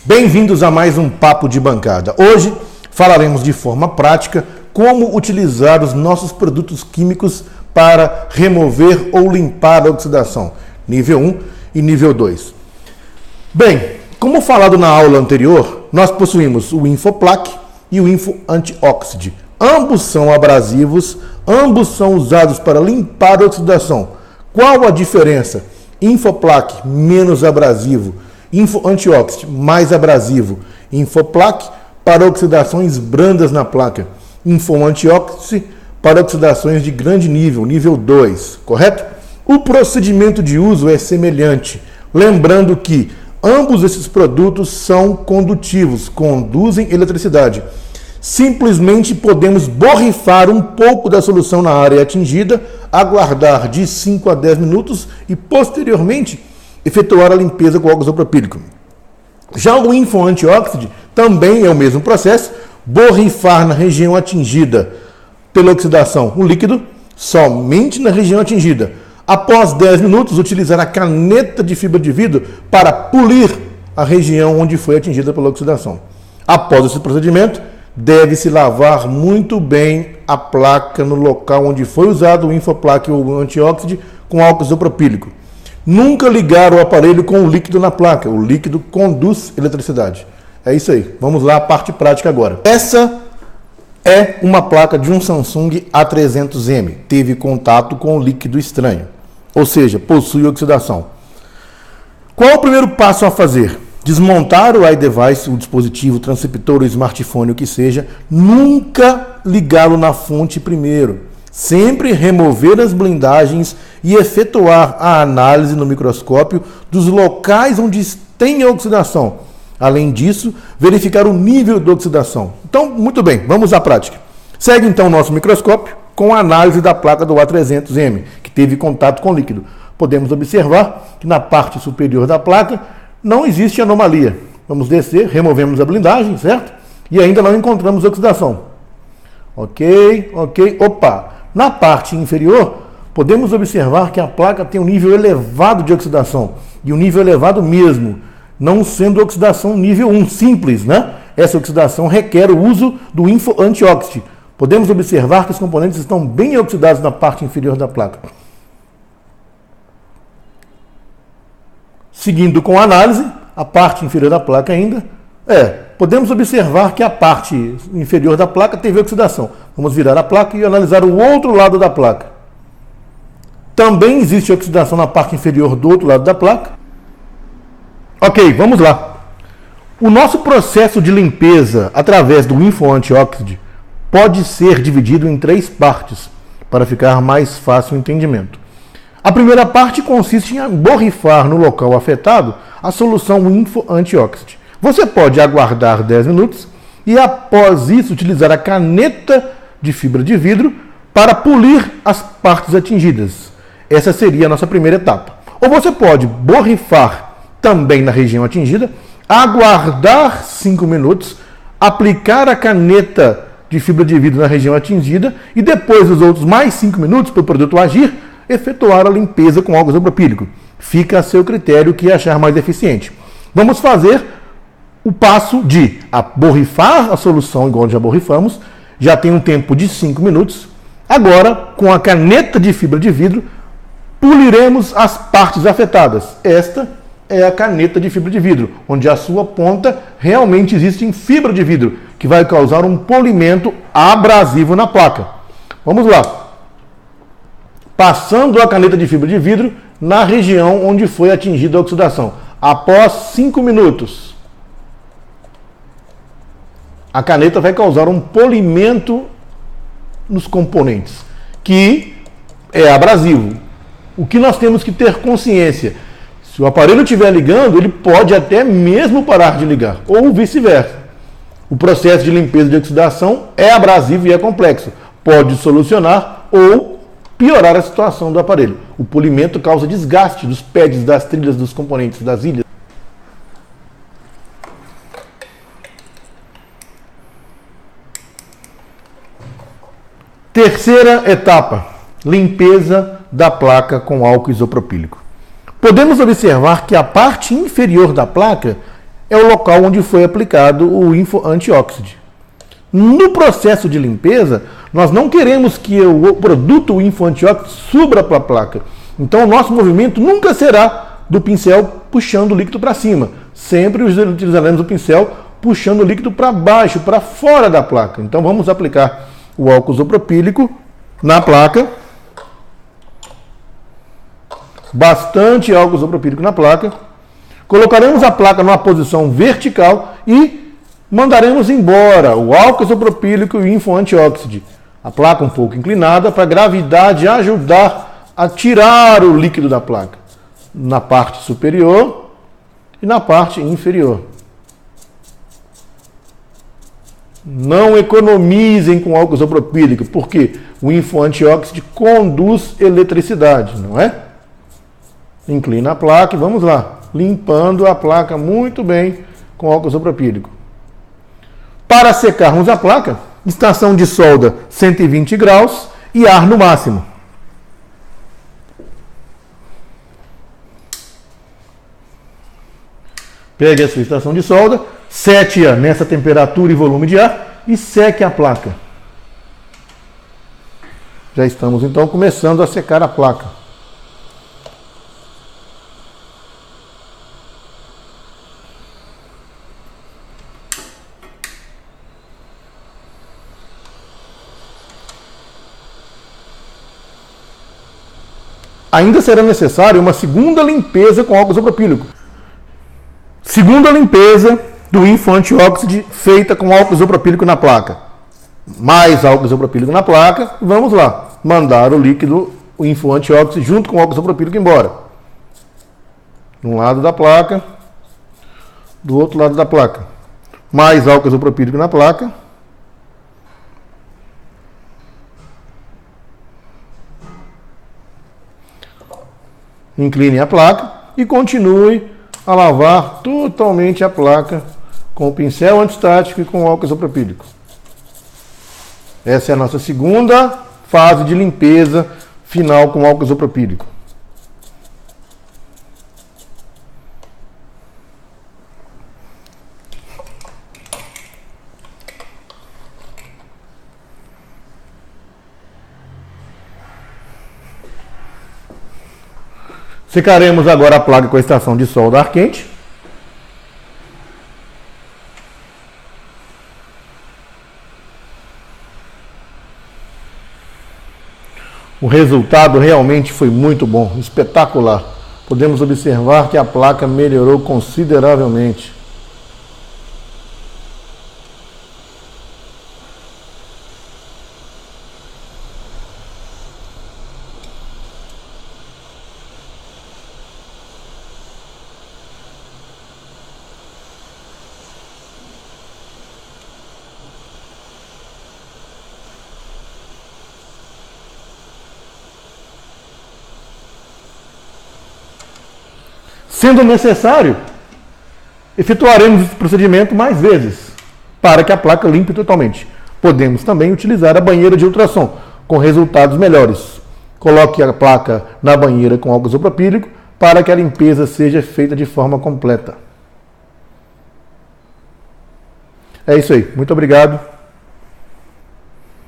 Bem-vindos a mais um Papo de Bancada. Hoje falaremos de forma prática como utilizar os nossos produtos químicos para remover ou limpar a oxidação, nível 1 e nível 2. Bem, como falado na aula anterior, nós possuímos o Infoplaque e o Info Antioxide. Ambos são abrasivos, ambos são usados para limpar a oxidação. Qual a diferença? Infoplaque menos abrasivo, Info Antioxide mais abrasivo. Infoplaque para oxidações brandas na placa, Info Antioxide para oxidações de grande nível, nível 2, correto? O procedimento de uso é semelhante, lembrando que ambos esses produtos são condutivos, conduzem eletricidade. Simplesmente podemos borrifar um pouco da solução na área atingida, aguardar de 5 a 10 minutos e, posteriormente, efetuar a limpeza com álcool isopropílico. Já o Info Antioxide também é o mesmo processo, borrifar na região atingida pela oxidação o líquido, somente na região atingida. Após 10 minutos, utilizar a caneta de fibra de vidro para polir a região onde foi atingida pela oxidação. Após esse procedimento, deve-se lavar muito bem a placa no local onde foi usado o Infoplaque ou o Antioxide com álcool isopropílico. Nunca ligar o aparelho com o líquido na placa. O líquido conduz eletricidade. É isso aí. Vamos lá, a parte prática agora. Essa é uma placa de um Samsung A300M. Teve contato com o líquido estranho, ou seja, possui oxidação. Qual o primeiro passo a fazer? Desmontar o iDevice, o dispositivo, transceptor, o smartphone, o que seja. Nunca ligá-lo na fonte primeiro. Sempre remover as blindagens e efetuar a análise no microscópio dos locais onde tem a oxidação. Além disso, verificar o nível de oxidação. Então, muito bem, vamos à prática. Segue então o nosso microscópio com a análise da placa do A300M, que teve contato com o líquido. Podemos observar que na parte superior da placa não existe anomalia. Vamos descer, removemos a blindagem, certo? E ainda não encontramos oxidação. Ok. Opa! Na parte inferior, podemos observar que a placa tem um nível elevado de oxidação. E um nível elevado mesmo, não sendo oxidação nível 1, simples, né? Essa oxidação requer o uso do Info Antioxide. Podemos observar que os componentes estão bem oxidados na parte inferior da placa. Seguindo com a análise, a parte inferior da placa ainda, podemos observar que a parte inferior da placa teve oxidação. Vamos virar a placa e analisar o outro lado da placa. Também existe oxidação na parte inferior do outro lado da placa. Ok, vamos lá. O nosso processo de limpeza através do Info Antioxide pode ser dividido em 3 partes, para ficar mais fácil o entendimento. A primeira parte consiste em borrifar no local afetado a solução Info Antioxide. Você pode aguardar 10 minutos e, após isso, utilizar a caneta de fibra de vidro para polir as partes atingidas. Essa seria a nossa primeira etapa. Ou você pode borrifar também na região atingida, aguardar 5 minutos, aplicar a caneta de fibra de vidro na região atingida e depois dos outros mais 5 minutos para o produto agir, efetuar a limpeza com álcool isopropílico. Fica a seu critério o que achar mais eficiente. Vamos fazer o passo de borrifar a solução, igual já borrifamos, já tem um tempo de 5 minutos. Agora, com a caneta de fibra de vidro, poliremos as partes afetadas. Esta é a caneta de fibra de vidro, onde a sua ponta realmente existe em fibra de vidro, que vai causar um polimento abrasivo na placa. Vamos lá. Passando a caneta de fibra de vidro na região onde foi atingida a oxidação. Após 5 minutos, a caneta vai causar um polimento nos componentes, que é abrasivo. O que nós temos que ter consciência? Se o aparelho estiver ligando, ele pode até mesmo parar de ligar, ou vice-versa. O processo de limpeza de oxidação é abrasivo e é complexo. Pode solucionar ou piorar a situação do aparelho. O polimento causa desgaste dos pads, das trilhas, dos componentes, das ilhas. Terceira etapa, limpeza da placa com álcool isopropílico. Podemos observar que a parte inferior da placa é o local onde foi aplicado o Info Anti-Oxide. No processo de limpeza, nós não queremos que o produto Info Anti-Oxide suba para a placa. Então, o nosso movimento nunca será do pincel puxando o líquido para cima. Sempre utilizaremos o pincel puxando o líquido para baixo, para fora da placa. Então, vamos aplicar o álcool isopropílico na placa. Bastante álcool isopropílico na placa. Colocaremos a placa numa posição vertical e mandaremos embora o álcool isopropílico e o Info Anti-Oxide. A placa um pouco inclinada para a gravidade ajudar a tirar o líquido da placa. Na parte superior e na parte inferior. Não economizem com álcool isopropílico, porque o Info Anti-Oxide conduz eletricidade, não é? Inclina a placa e vamos lá. Limpando a placa muito bem com álcool isopropílico. Para secarmos a placa, estação de solda 120 graus e ar no máximo. Pegue a sua estação de solda, sete-a nessa temperatura e volume de ar e seque a placa. Já estamos então começando a secar a placa. Ainda será necessária uma segunda limpeza com álcool isopropílico. Segunda limpeza do Info Anti-Oxide feita com álcool isopropílico na placa. Mais álcool isopropílico na placa. Vamos lá. Mandar o líquido, o Info Anti-Oxide junto com o álcool isopropílico embora. De um lado da placa. Do outro lado da placa. Mais álcool isopropílico na placa. Incline a placa e continue a lavar totalmente a placa com o pincel antistático e com o álcool isopropílico. Essa é a nossa segunda fase de limpeza final com álcool isopropílico. Secaremos agora a placa com a estação de solda ar quente. O resultado realmente foi muito bom, espetacular. Podemos observar que a placa melhorou consideravelmente. Sendo necessário, efetuaremos esse procedimento mais vezes, para que a placa limpe totalmente. Podemos também utilizar a banheira de ultrassom, com resultados melhores. Coloque a placa na banheira com álcool isopropílico, para que a limpeza seja feita de forma completa. É isso aí. Muito obrigado.